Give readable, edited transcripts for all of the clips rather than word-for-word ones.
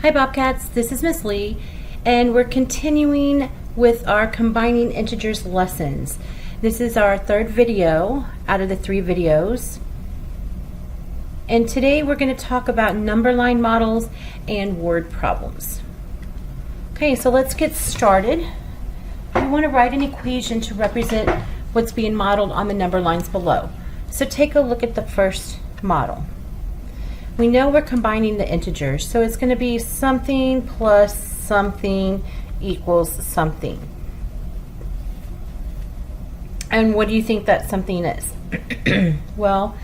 Hi Bobcats, this is Miss Lee, and we're continuing with our combining integers lessons. This is our third video out of the 3 videos. And today we're going to talk about number line models and word problems. Okay, so let's get started. We want to write an equation to represent what's being modeled on the number lines below. So take a look at the first model. We know we're combining the integers, so it's going to be something plus something equals something. And what do you think that something is? Well,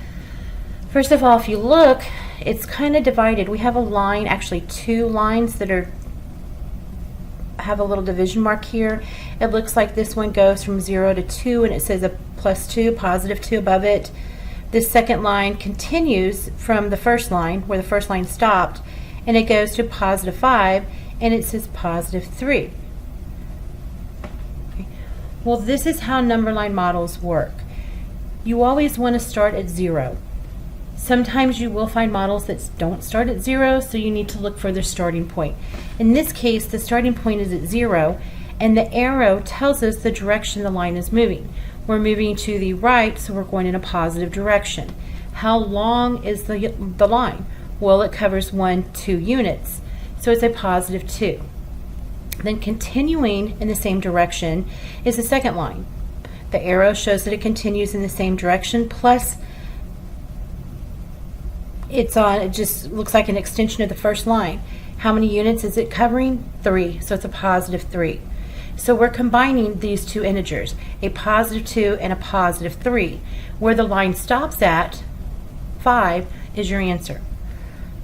first of all, if you look, it's kind of divided. We have a line, actually 2 lines that have a little division mark here. It looks like this one goes from 0 to 2, and it says a plus 2, positive 2 above it. This second line continues from the first line, where the first line stopped, and it goes to positive 5, and it says positive 3. Okay. Well, this is how number line models work. You always want to start at 0. Sometimes you will find models that don't start at 0, so you need to look for their starting point. In this case, the starting point is at 0, and the arrow tells us the direction the line is moving. We're moving to the right, so we're going in a positive direction. How long is the line? Well, it covers 2 units, so it's a positive 2. Then continuing in the same direction is the second line. The arrow shows that it continues in the same direction, plus it just looks like an extension of the first line. How many units is it covering? 3, so it's a positive 3. So we're combining these 2 integers, a positive 2 and a positive 3. Where the line stops at 5 is your answer.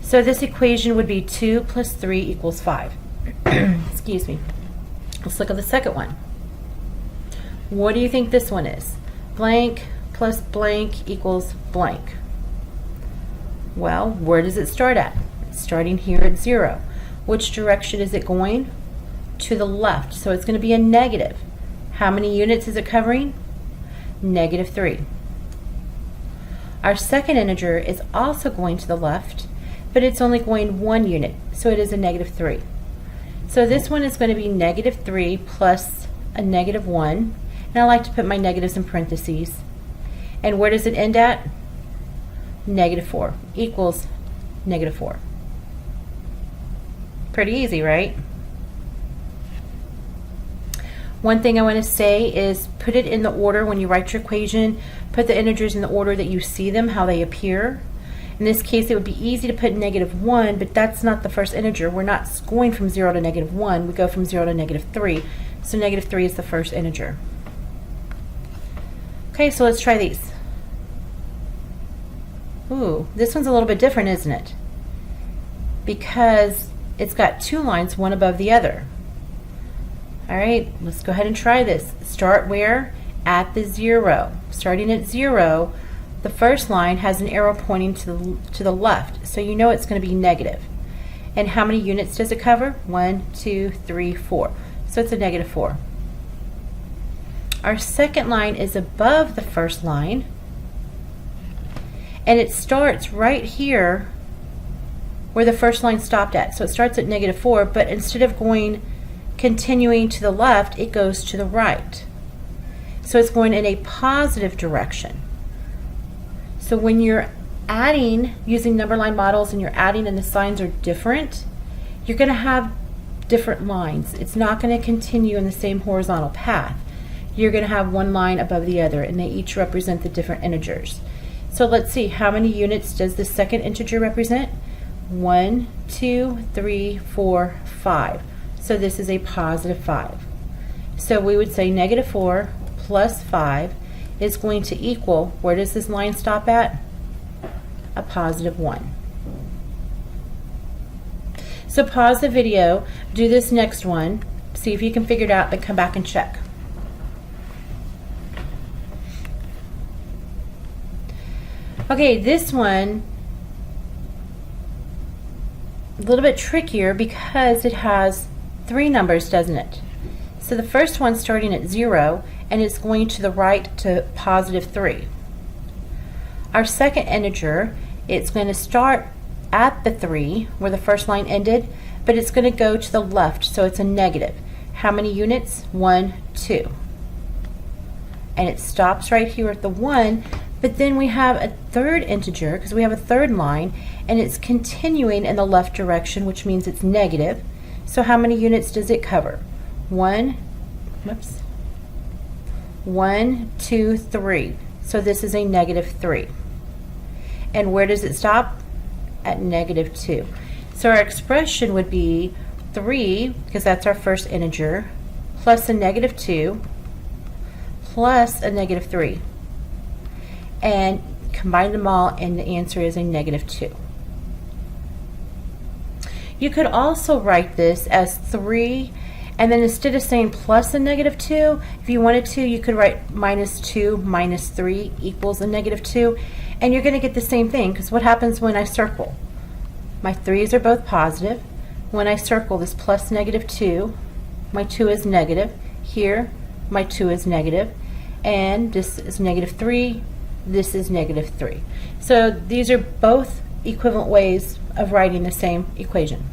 So this equation would be 2 plus 3 equals 5. Excuse me. Let's look at the second one. What do you think this one is? Blank plus blank equals blank. Well, where does it start at? It's starting here at 0. Which direction is it going? To the left, so it's going to be a negative. How many units is it covering? Negative 3. Our second integer is also going to the left, but it's only going 1 unit, so it is a negative 3. So this one is going to be negative 3 plus a negative 1, and I like to put my negatives in parentheses. And where does it end at? Negative 4 equals negative 4. Pretty easy, right? One thing I want to say is put it in the order when you write your equation. Put the integers in the order that you see them, how they appear. In this case, it would be easy to put negative 1, but that's not the first integer. We're not going from 0 to negative 1. We go from 0 to negative 3. So negative 3 is the first integer. Okay, so let's try these. Ooh, this one's a little bit different, isn't it? Because it's got 2 lines, one above the other. All right, let's go ahead and try this. Start where? At the 0. Starting at 0, the first line has an arrow pointing to the left, so you know it's going to be negative. And how many units does it cover? 1, 2, 3, 4. So it's a negative 4. Our second line is above the first line, and it starts right here where the first line stopped at. So it starts at negative 4, but instead of continuing to the left, it goes to the right. So it's going in a positive direction. So when you're adding using number line models and you're adding and the signs are different, you're going to have different lines. It's not going to continue in the same horizontal path. You're going to have one line above the other, and they each represent the different integers. So let's see, how many units does the second integer represent? 1, 2, 3, 4, 5. So this is a positive 5. So we would say negative 4 plus 5 is going to equal, where does this line stop at? A positive 1. So pause the video, do this next one, see if you can figure it out, then come back and check. Okay, this one a little bit trickier because it has 3 numbers, doesn't it? So the first one's starting at 0, and it's going to the right to positive 3. Our second integer, it's going to start at the 3 where the first line ended, but it's going to go to the left, so it's a negative. How many units? 1, 2. And it stops right here at the 1, but then we have a third integer, because we have a third line, and it's continuing in the left direction, which means it's negative. So how many units does it cover? 1, 2, 3. So this is a negative 3. And where does it stop? At negative 2. So our expression would be 3, because that's our first integer, plus a negative 2, plus a negative 3. And combine them all, and the answer is a negative 2. You could also write this as 3, and then instead of saying plus a negative 2, if you wanted to, you could write minus 2 minus 3 equals a negative 2, and you're going to get the same thing, because what happens when I circle? My 3's are both positive. When I circle this plus negative 2, my 2 is negative. Here, my 2 is negative, and this is negative 3, this is negative 3. So these are both equivalent ways of writing the same equation.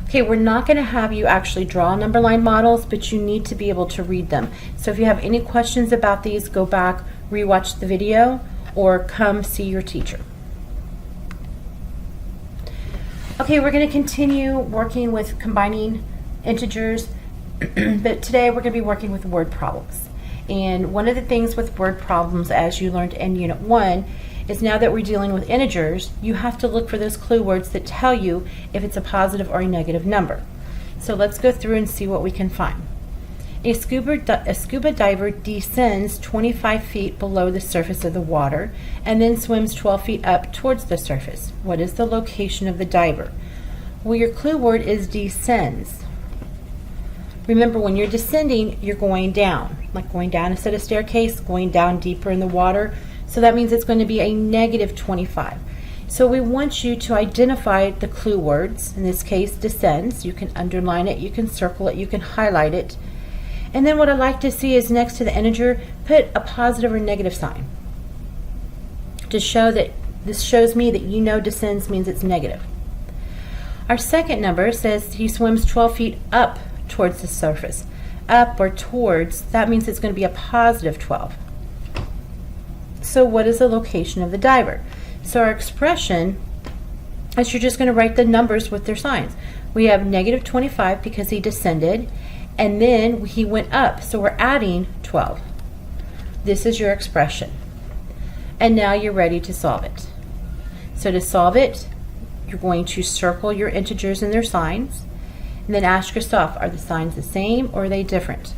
Okay, we're not going to have you actually draw number line models, but you need to be able to read them. So if you have any questions about these, go back, rewatch the video, or come see your teacher. Okay, we're going to continue working with combining integers, but today we're going to be working with word problems. And one of the things with word problems, as you learned in Unit 1, is now that we're dealing with integers, you have to look for those clue words that tell you if it's a positive or a negative number. So let's go through and see what we can find. A scuba diver descends 25 feet below the surface of the water and then swims 12 feet up towards the surface. What is the location of the diver? Well, your clue word is descends. Remember, when you're descending, you're going down, like going down instead of staircase, going down deeper in the water. So that means it's going to be a negative 25. So we want you to identify the clue words. In this case, descends. You can underline it, you can circle it, you can highlight it. And then what I like to see is next to the integer, put a positive or negative sign to show that this shows me that you know descends means it's negative. Our second number says he swims 12 feet up towards the surface. Up or towards, that means it's going to be a positive 12. So what is the location of the diver? So our expression is you're just going to write the numbers with their signs. We have negative 25 because he descended, and then he went up, so we're adding 12. This is your expression. And now you're ready to solve it. So to solve it, you're going to circle your integers and their signs, and then ask yourself, are the signs the same or are they different?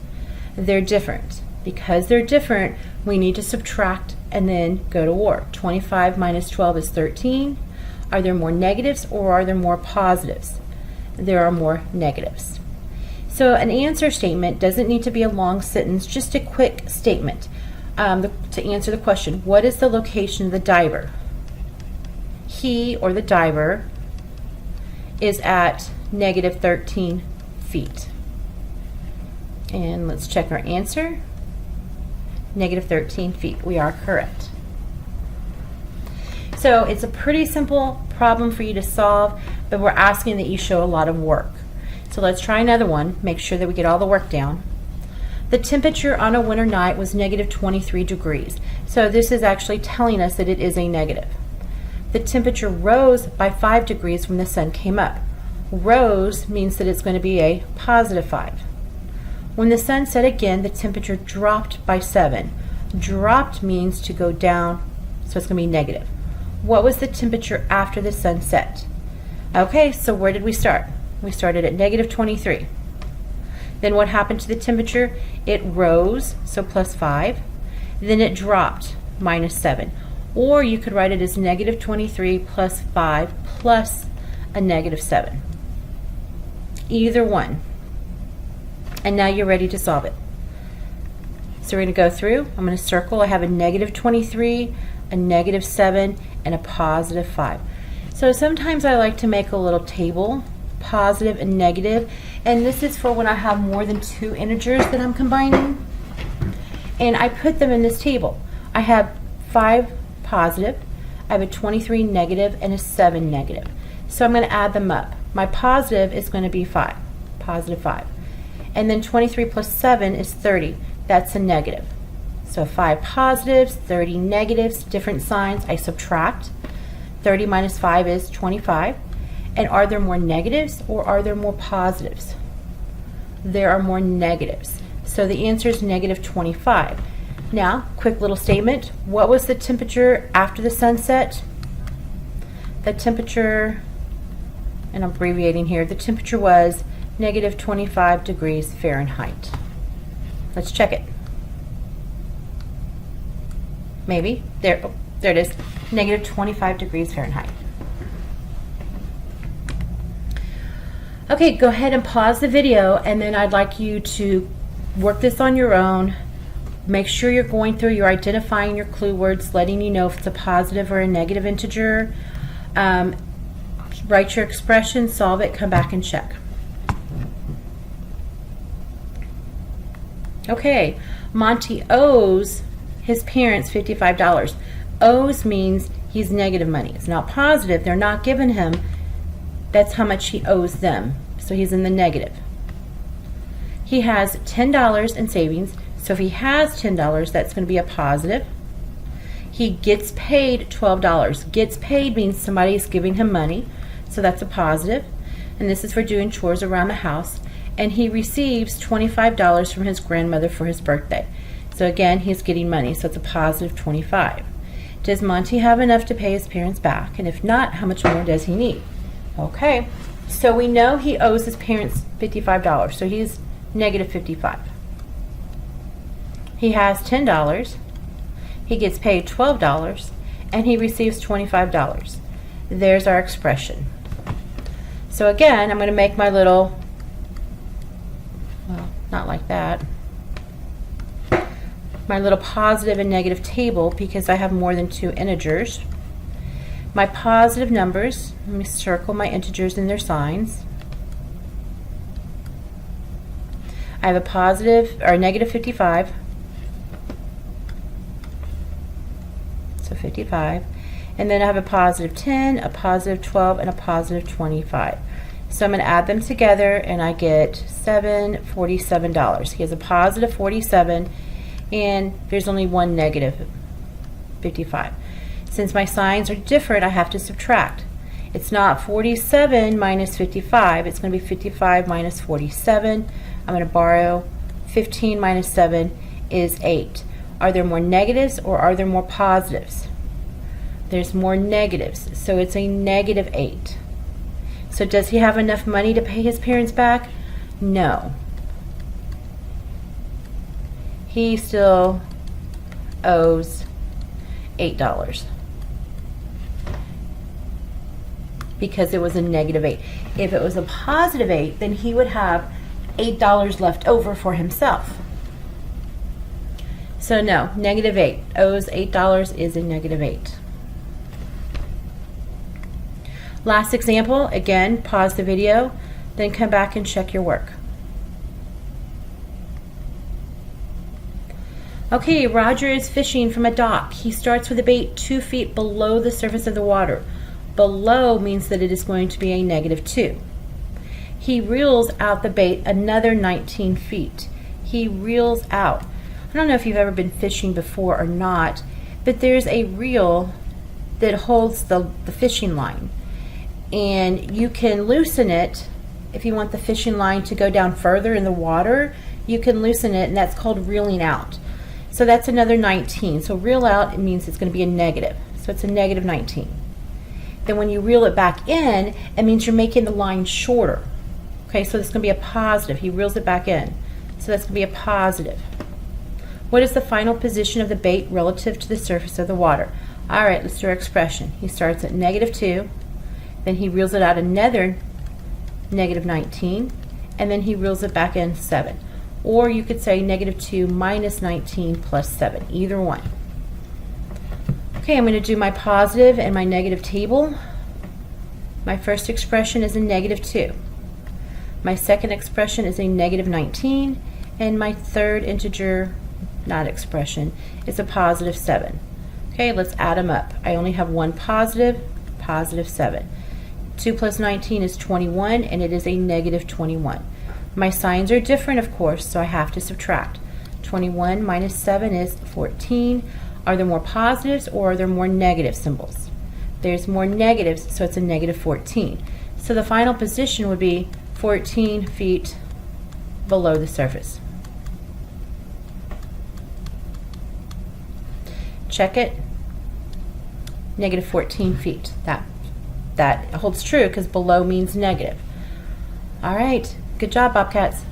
They're different. Because they're different, we need to subtract and then go to war. 25 minus 12 is 13. Are there more negatives or are there more positives? There are more negatives. So an answer statement doesn't need to be a long sentence, just a quick statement to answer the question, what is the location of the diver? He, or the diver, is at negative 13 feet. And let's check our answer. Negative 13 feet. We are correct. So it's a pretty simple problem for you to solve, but we're asking that you show a lot of work. So let's try another one. Make sure that we get all the work down. The temperature on a winter night was negative 23 degrees. So this is actually telling us that it is a negative. The temperature rose by 5 degrees when the sun came up. Rose means that it's going to be a positive 5. When the sun set again, the temperature dropped by 7. Dropped means to go down, so it's going to be negative. What was the temperature after the sun set? Okay, so where did we start? We started at negative 23. Then what happened to the temperature? It rose, so plus 5. Then it dropped, minus 7. Or you could write it as negative 23 plus 5 plus a negative 7. Either one. And now you're ready to solve it. So we're going to go through. I'm going to circle. I have a negative 23, a negative 7, and a positive 5. So sometimes I like to make a little table, positive and negative, and this is for when I have more than 2 integers that I'm combining. And I put them in this table. I have 5 positive, I have a 23 negative and a 7 negative. So I'm going to add them up. My positive is going to be 5, positive 5. And then 23 plus 7 is 30. That's a negative. So 5 positives, 30 negatives, different signs. I subtract. 30 minus 5 is 25. And are there more negatives or are there more positives? There are more negatives. So the answer is negative 25. Now, quick little statement. What was the temperature after the sunset? The temperature, and I'm abbreviating here, the temperature was negative 25 degrees Fahrenheit. Let's check it. Maybe. There, oh, there it is. Negative 25 degrees Fahrenheit. Okay, go ahead and pause the video, and then I'd like you to work this on your own. Make sure you're going through, you're identifying your clue words, letting you know if it's a positive or a negative integer. Write your expression, solve it, come back and check. Okay, Monty owes his parents $55. Owes means he's negative money. It's not positive. They're not giving him. That's how much he owes them. So he's in the negative. He has $10 in savings. So if he has $10, that's going to be a positive. He gets paid $12. Gets paid means somebody's giving him money. So that's a positive. And this is for doing chores around the house. And he receives $25 from his grandmother for his birthday. So again, he's getting money. So it's a positive 25. Does Monty have enough to pay his parents back? And if not, how much more does he need? Okay. So we know he owes his parents $55. So he's negative 55. He has $10, he gets paid $12, and he receives $25. There's our expression. So again, I'm going to make my little, well, not like that, my little positive and negative table because I have more than 2 integers. My positive numbers, let me circle my integers and their signs. I have a positive or negative 55. So 55, and then I have a positive 10, a positive 12, and a positive 25. So I'm going to add them together, and I get $47. He has a positive 47, and there's only one negative 55. Since my signs are different, I have to subtract. It's not 47 minus 55. It's going to be 55 minus 47. I'm going to borrow 15 minus 7 is 8. Are there more negatives or are there more positives? There's more negatives, so it's a negative 8. So does he have enough money to pay his parents back? No. He still owes $8 because it was a negative 8. If it was a positive 8, then he would have $8 left over for himself. So no, negative 8. Owes $8 is a negative 8. Last example, again, pause the video, then come back and check your work. Okay, Roger is fishing from a dock. He starts with a bait 2 feet below the surface of the water. Below means that it is going to be a negative 2. He reels out the bait another 19 feet. He reels out. I don't know if you've ever been fishing before or not, but there's a reel that holds the fishing line. And you can loosen it if you want the fishing line to go down further in the water. You can loosen it, and that's called reeling out. So that's another 19. So reel out, it means it's going to be a negative. So it's a negative 19. Then when you reel it back in, it means you're making the line shorter. Okay, so it's going to be a positive. He reels it back in. So that's going to be a positive. What is the final position of the bait relative to the surface of the water? All right, let's do our expression. He starts at negative 2, then he reels it out another negative 19, and then he reels it back in 7. Or you could say negative 2 minus 19 plus 7, either one. Okay, I'm going to do my positive and my negative table. My first expression is a negative 2. My second expression is a negative 19, and my third integer, not expression, is a positive 7. Okay, let's add them up. I only have one positive, positive 7. 2 plus 19 is 21, and it is a negative 21. My signs are different, of course, so I have to subtract. 21 minus 7 is 14. Are there more positives or are there more negative symbols? There's more negatives, so it's a negative 14. So the final position would be 14 feet below the surface. Check it. Negative 14 feet. That holds true because below means negative. All right. Good job, Bobcats.